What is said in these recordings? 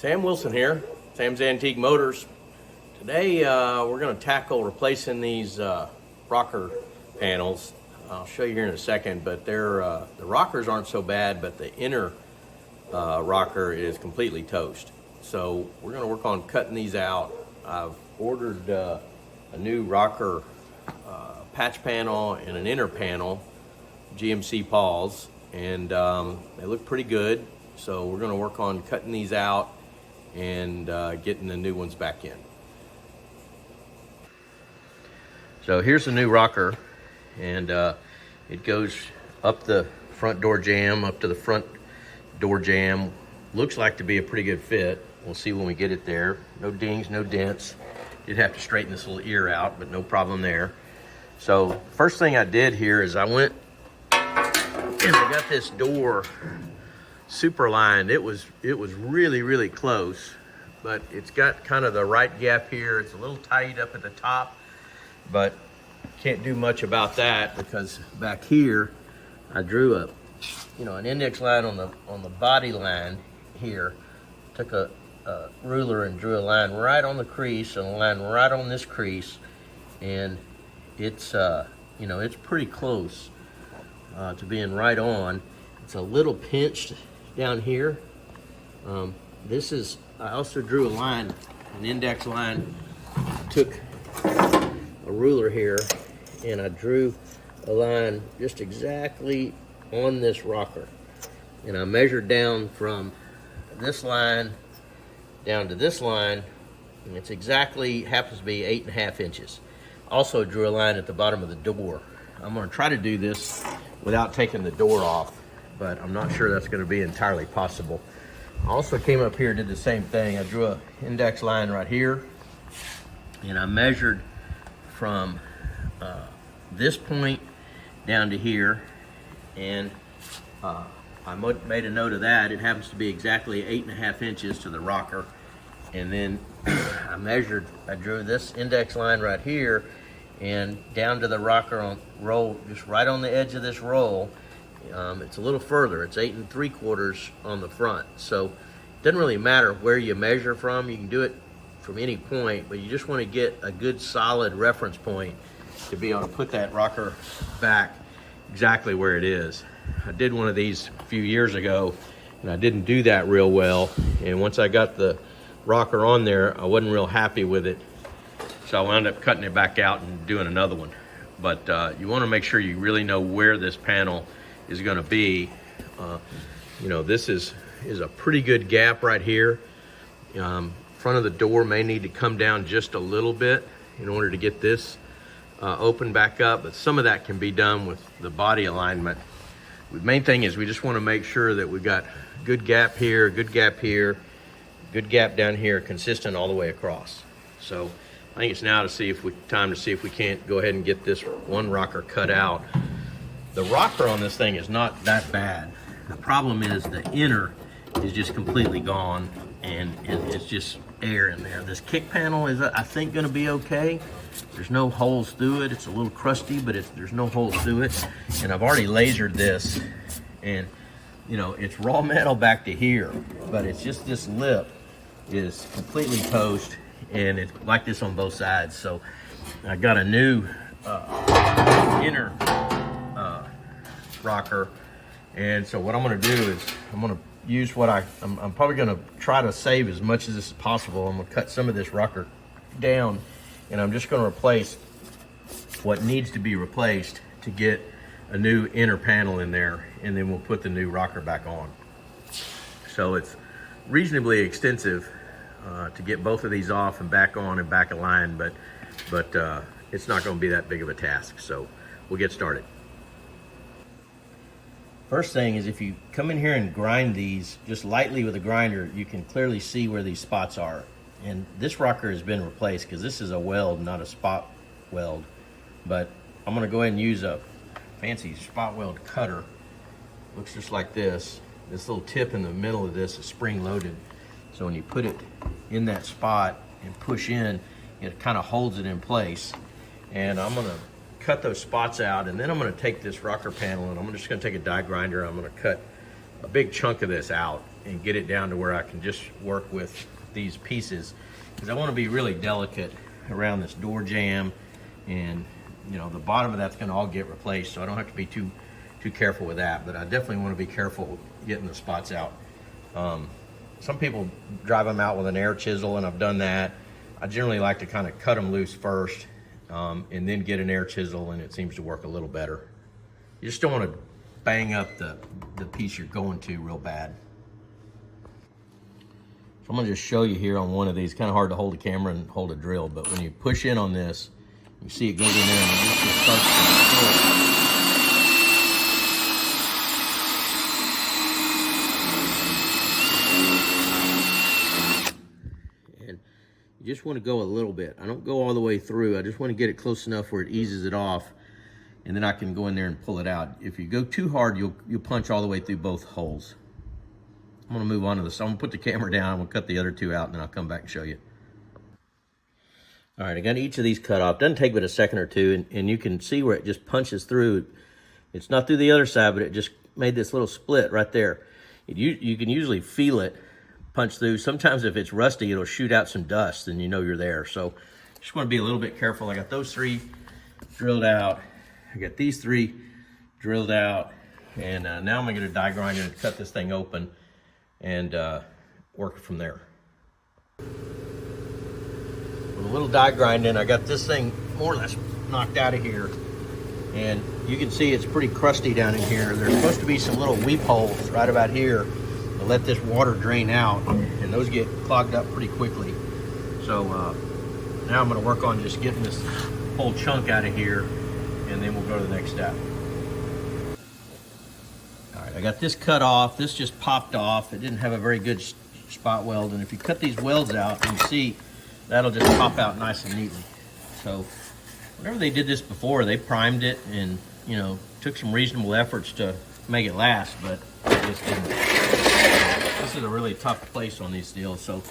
Sam Wilson here, Sam's Antique Motors. Today we're going to tackle replacing these rocker panels. I'll show you here in a second, but the rockers aren't so bad, but the inner rocker is completely toast. So we're going to work on cutting these out. I've ordered a new rocker patch panel and an inner panel, GMC paws, and they look pretty good. So we're going to work on cutting these out and getting the new ones back in. So here's the new rocker, and it goes up the front door jamb, up to the front door jamb. Looks like to be a pretty good fit. We'll see when we get it there. No dings, no dents. Did have to straighten this little ear out, but no problem there. So first thing I did here is I went and I got this door super lined. It was really close, but it's got kind of the right gap here. It's a little tight up at the top, but can't do much about that because back here I drew an index line on the body line here. Took a ruler and drew a line right on the crease and a line right on this crease, and it's it's pretty close to being right on. It's a little pinched down here. I also drew a line, an index line. Took a ruler here and I drew a line just exactly on this rocker, and I measured down from this line down to this line, and it's exactly happens to be 8.5 inches. Also drew a line at the bottom of the door. I'm going to try to do this without taking the door off, but I'm not sure that's going to be entirely possible. I also came up here and did the same thing. I drew an index line right here, and I measured from this point down to here, and I made a note of that. It happens to be exactly 8.5 inches to the rocker. And then I drew this index line right here and down to the rocker on roll, just right on the edge of this roll. It's a little further. It's 8 3/4 on the front. So it doesn't really matter where you measure from. You can do it from any point, but you just want to get a good solid reference point to be able to put that rocker back exactly where it is. I did one of these a few years ago, and I didn't do that real well. And once I got the rocker on there, I wasn't real happy with it. So I wound up cutting it back out and doing another one. But you want to make sure you really know where this panel is going to be. This is a pretty good gap right here. Front of the door may need to come down just a little bit in order to get this open back up, but some of that can be done with the body alignment. The main thing is we just want to make sure that we've got good gap here, good gap here, good gap down here, consistent all the way across. So I think it's now time to see if we can't go ahead and get this one rocker cut out. The rocker on this thing is not that bad. The problem is the inner is just completely gone, and it's just air in there. This kick panel is, I think, going to be okay. There's no holes through it. It's a little crusty, but there's no holes through it. And I've already lasered this, and it's raw metal back to here, but it's just this lip is completely toast, and it's like this on both sides. So I got a new inner rocker, and so what I'm going to do is I'm going to use I'm probably going to try to save as much as this is possible. I'm going to cut some of this rocker down, and I'm just going to replace what needs to be replaced to get a new inner panel in there, and then we'll put the new rocker back on. So it's reasonably extensive to get both of these off and back on and back aligned, but it's not going to be that big of a task. So we'll get started. First thing is, if you come in here and grind these just lightly with a grinder, you can clearly see where these spots are. And this rocker has been replaced because this is a weld, not a spot weld. But I'm going to go ahead and use a fancy spot weld cutter. Looks just like this. This little tip in the middle of this is spring loaded. So when you put it in that spot and push in, it kind of holds it in place. And I'm going to cut those spots out, and then I'm going to take this rocker panel and I'm just going to take a die grinder. I'm going to cut a big chunk of this out, and get it down to where I can just work with these pieces, because I want to be really delicate around this door jamb, and you know, the bottom of that's going to all get replaced, so I don't have to be too careful with that, but I definitely want to be careful getting the spots out. Some people drive them out with an air chisel, and I've done that. I generally like to kind of cut them loose first, and then get an air chisel, and it seems to work a little better. You just don't want to bang up the piece you're going to real bad. So I'm gonna just show you here on one of these. Kind of hard to hold the camera and hold a drill, but when you push in on this, you see it goes in there and it just starts to pull. You just want to go a little bit. I don't go all the way through. I just want to get it close enough where it eases it off, and then I can go in there and pull it out. If you go too hard, you'll punch all the way through both holes. I'm gonna move on to this. I'm gonna put the camera down, I'm gonna cut the other two out, and then I'll come back and show you. All right, I got each of these cut off. Doesn't take but a second or two, and you can see where it just punches through. It's not through the other side, but it just made this little split right there. You can usually feel it punch through. Sometimes if it's rusty, it'll shoot out some dust, and you know you're there. So just want to be a little bit careful. I got those three drilled out. I got these three drilled out, and now I'm gonna get a die grinder and cut this thing open and work from there. With a little die grinding, I got this thing more or less knocked out of here, and you can see it's pretty crusty down in here. There's supposed to be some little weep holes right about here to let this water drain out, and those get clogged up pretty quickly. So now I'm going to work on just getting this whole chunk out of here, and then we'll go to the next step. All right, I got this cut off. This just popped off. It didn't have a very good spot weld, and if you cut these welds out, you can see that'll just pop out nice and neatly. So whenever they did this before, they primed it and, you know, took some reasonable efforts to make it last, but it just didn't. This is a really tough place on these deals. So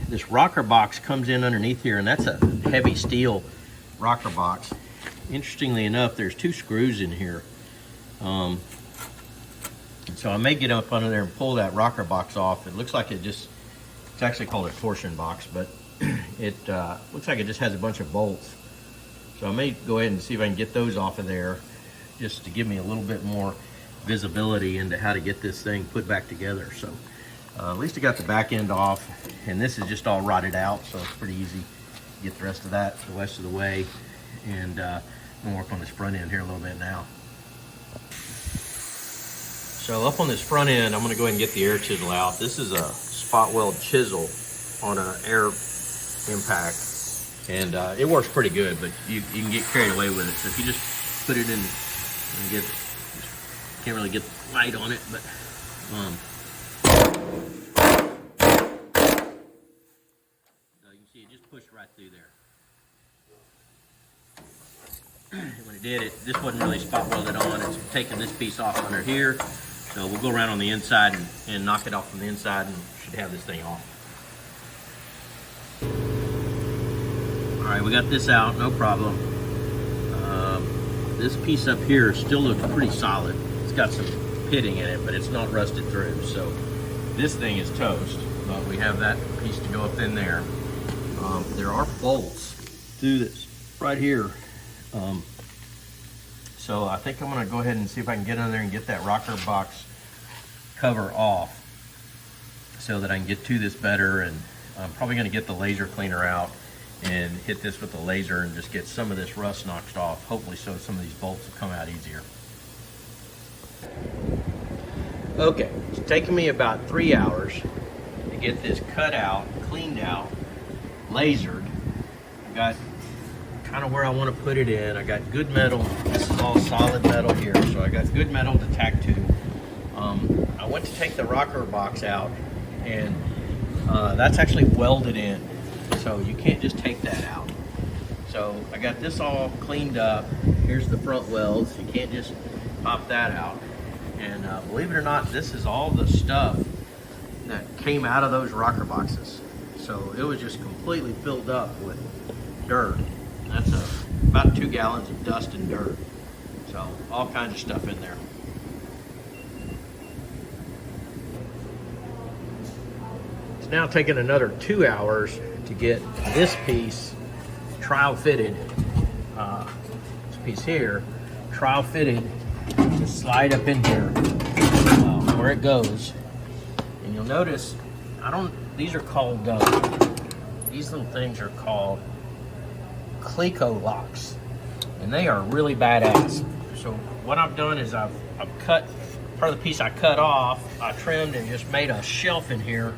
this rocker box comes in underneath here, and that's a heavy steel rocker box. Interestingly enough, there's two screws in here. And so I may get up under there and pull that rocker box off. It looks like it's actually called a torsion box, but it looks like it just has a bunch of bolts. So I may go ahead and see if I can get those off of there, just to give me a little bit more visibility into how to get this thing put back together. So at least I got the back end off, and this is just all rotted out, so it's pretty easy to get the rest of that the rest of the way. And I'm gonna work on this front end here a little bit now. So up on this front end, I'm gonna go ahead and get the air chisel out. This is a spot weld chisel on an air impact, and it works pretty good, but you can get carried away with it. So if you just put it in and get, can't really get light on it, but you can see it just pushed right through there. When it did, this wasn't really spot welded on. It's taking this piece off under here. So we'll go around on the inside and knock it off from the inside, and should have this thing off. All right, we got this out, no problem. This piece up here still looks pretty solid. It's got some pitting in it, but it's not rusted through. So this thing is toast, but we have that piece to go up in there. There are bolts through this right here. So I think I'm gonna go ahead and see if I can get in there and get that rocker box cover off so that I can get to this better. And I'm probably gonna get the laser cleaner out and hit this with the laser and just get some of this rust knocked off, hopefully, so some of these bolts will come out easier. Okay, it's taken me about 3 hours to get this cut out, cleaned out, lasered. I got kind of where I want to put it in. I got good metal. This is all solid metal here, so I got good metal to tack to. I went to take the rocker box out, and that's actually welded in, so you can't just take that out. So I got this all cleaned up. Here's the front welds. You can't just pop that out. And believe it or not, this is all the stuff that came out of those rocker boxes. So it was just completely filled up with dirt. That's about 2 gallons of dust and dirt. So all kinds of stuff in there. now taken another 2 hours to get this piece trial fitted. This piece here, trial fitted to slide up in here where it goes. And you'll notice, these are called, these little things are called Cleko-Locs, and they are really badass. So what I've done is I've cut part of the piece I cut off, I trimmed and just made a shelf in here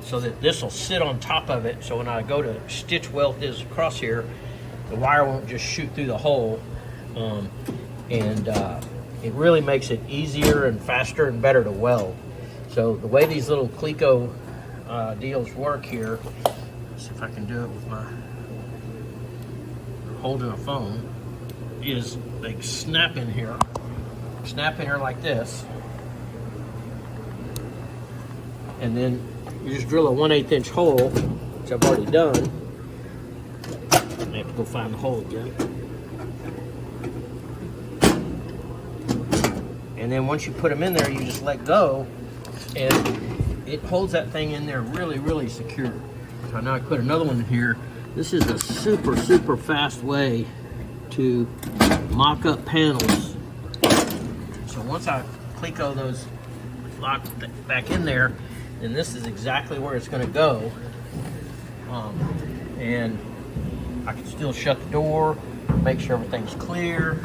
so that this will sit on top of it. So when I go to stitch weld this across here, the wire won't just shoot through the hole. It really makes it easier and faster and better to weld. So the way these little Cleko deals work here, let's see if I can do it with my holding a phone, is they snap in here like this, and then you just drill a 1/8 inch hole, which I've already done. I have to go find the hole again. And then once you put them in there, you just let go, and it holds that thing in there really, really secure. So now I put another one in here. This is a super, super fast way to mock up panels. So once I Cleko those lock back in there, then this is exactly where it's going to go. And I can still shut the door, make sure everything's clear.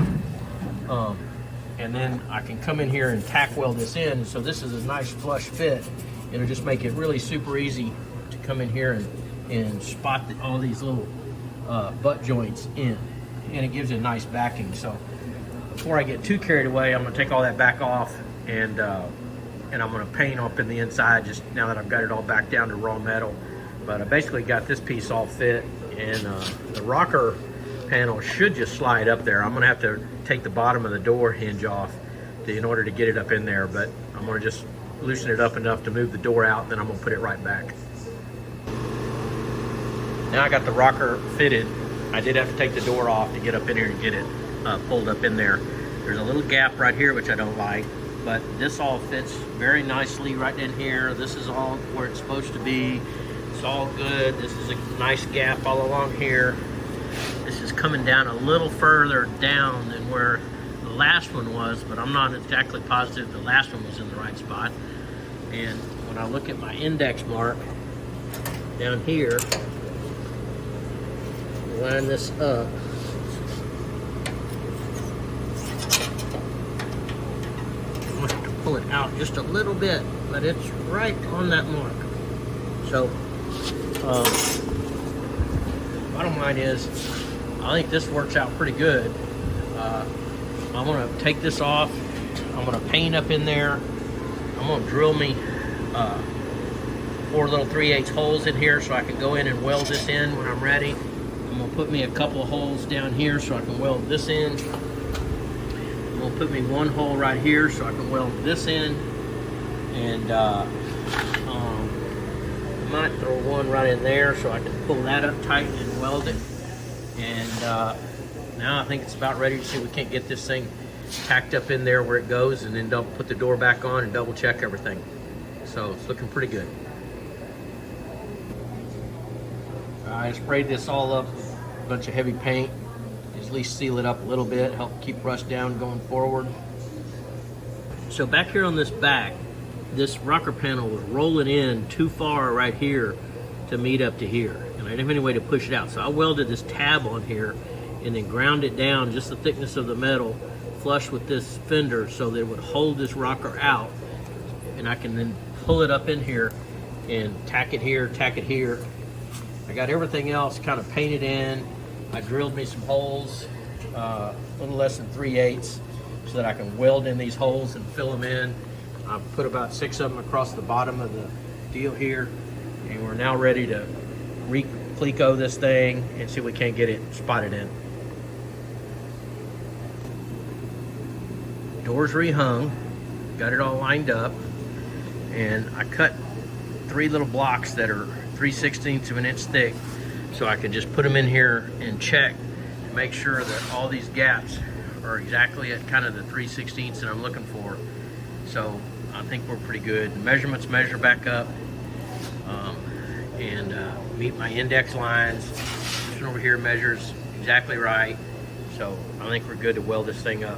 And then I can come in here and tack weld this in. So this is a nice flush fit. It'll just make it really super easy to come in here and spot all these little butt joints in. And it gives it a nice backing. So before I get too carried away, I'm gonna take all that back off, and I'm gonna paint up in the inside just now that I've got it all back down to raw metal. But I basically got this piece all fit, and the rocker panel should just slide up there. I'm gonna have to take the bottom of the door hinge off in order to get it up in there, but I'm gonna just loosen it up enough to move the door out, and then I'm gonna put it right back. Now I got the rocker fitted. I did have to take the door off to get up in here and get it pulled up in there. There's a little gap right here which I don't like, but this all fits very nicely right in here. This is all where it's supposed to be. It's all good. This is a nice gap all along here. This is coming down a little further down than where the last one was, but I'm not exactly positive the last one was in the right spot. And when I look at my index mark down here, line this up. I'm going to have to pull it out just a little bit, but it's right on that mark. So, bottom line is, I think this works out pretty good. I'm going to take this off. I'm going to paint up in there. I'm going to drill me 4 little 3/8 holes in here so I can go in and weld this in when I'm ready. I'm going to put me a couple of holes down here so I can weld this in. I'm going to put me 1 hole right here so I can weld this in. And I might throw 1 right in there so I can pull that up tight and weld it. And now I think it's about ready to see if we can't get this thing tacked up in there where it goes, and then put the door back on and double check everything. So it's looking pretty good. I sprayed this all up with a bunch of heavy paint, at least seal it up a little bit, help keep rust down going forward. So back here on this back, this rocker panel was rolling in too far right here to meet up to here, and I didn't have any way to push it out. So I welded this tab on here and then ground it down just the thickness of the metal flush with this fender so that it would hold this rocker out, and I can then pull it up in here and tack it here, tack it here. I got everything else kind of painted in. I drilled me some holes, a little less than 3/8, so that I can weld in these holes and fill them in. I put about 6 of them across the bottom of the deal here, and we're now ready to re-Cleko this thing and see if we can't get it spotted in. Doors rehung, got it all lined up, and I cut 3 little blocks that are 3/16 of an inch thick, so I can just put them in here and check to make sure that all these gaps are exactly at kind of the 3/16 that I'm looking for. So I think we're pretty good. The measurements measure back up. meet my index lines. This one over here measures exactly right. So I think we're good to weld this thing up.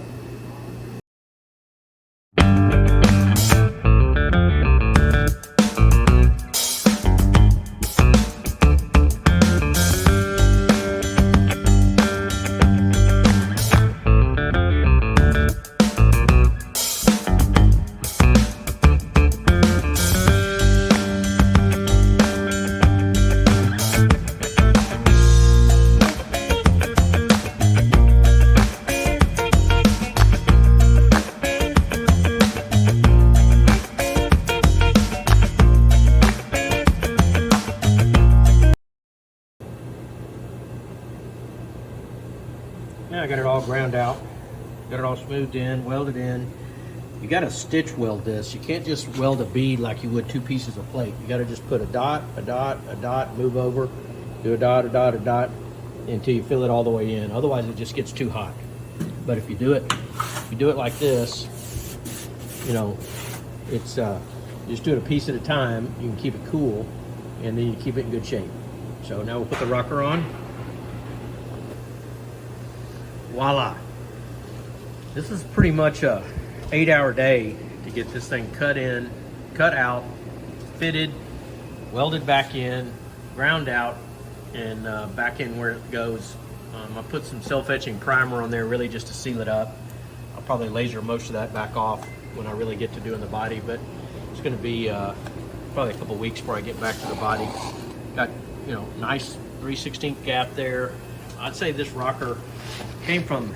Now I got it all ground out, got it all smoothed in, welded in. You got to stitch weld this. You can't just weld a bead like you would two pieces of plate. You got to just put a dot, a dot, a dot, move over, do a dot, a dot, a dot, until you fill it all the way in. Otherwise it just gets too hot. But if you do it like this, you know, it's you just do it a piece at a time. You can keep it cool, and then you keep it in good shape. So now we'll put the rocker on. Voila. This is pretty much a 8-hour day to get this thing cut in, cut out, fitted, welded back in, ground out, and back in where it goes. I put some self-etching primer on there really just to seal it up. I'll probably laser most of that back off when I really get to doing the body, but it's going to be probably a couple weeks before I get back to the body. Got, you know, nice 3/16 gap there. I'd say this rocker came from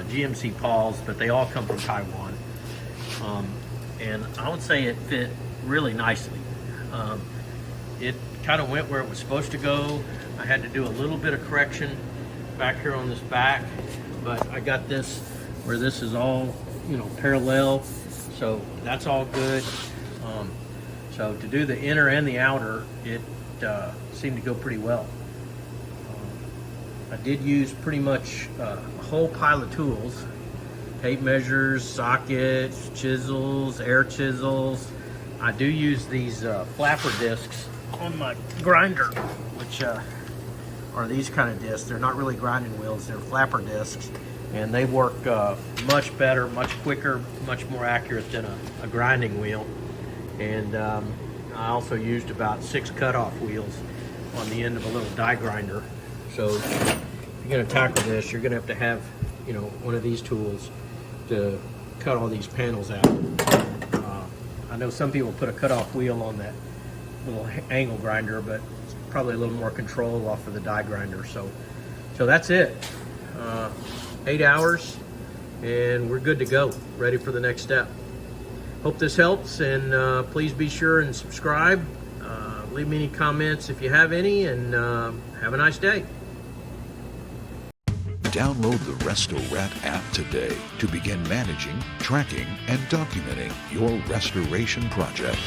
GMC Paws, but they all come from Taiwan. And I would say it fit really nicely. It kind of went where it was supposed to go. I had to do a little bit of correction back here on this back, but I got this where this is all, you know, parallel, so that's all good. So to do the inner and the outer, it seemed to go pretty well. I did use pretty much a whole pile of tools: tape measures, sockets, chisels, air chisels. I do use these flapper discs on my grinder, which are these kind of discs. They're not really grinding wheels, they're flapper discs, and they work much better, much quicker, much more accurate than a grinding wheel. And I also used about 6 cutoff wheels on the end of a little die grinder. So if you're going to tackle this, you're going to have, you know, one of these tools to cut all these panels out. I know some people put a cutoff wheel on that little angle grinder, but it's probably a little more control off of the die grinder. So that's it. 8 hours, and we're good to go, ready for the next step. Hope this helps, and please be sure and subscribe. Leave me any comments if you have any, and have a nice day. Download the Resto-Rat app today to begin managing, tracking, and documenting your restoration project.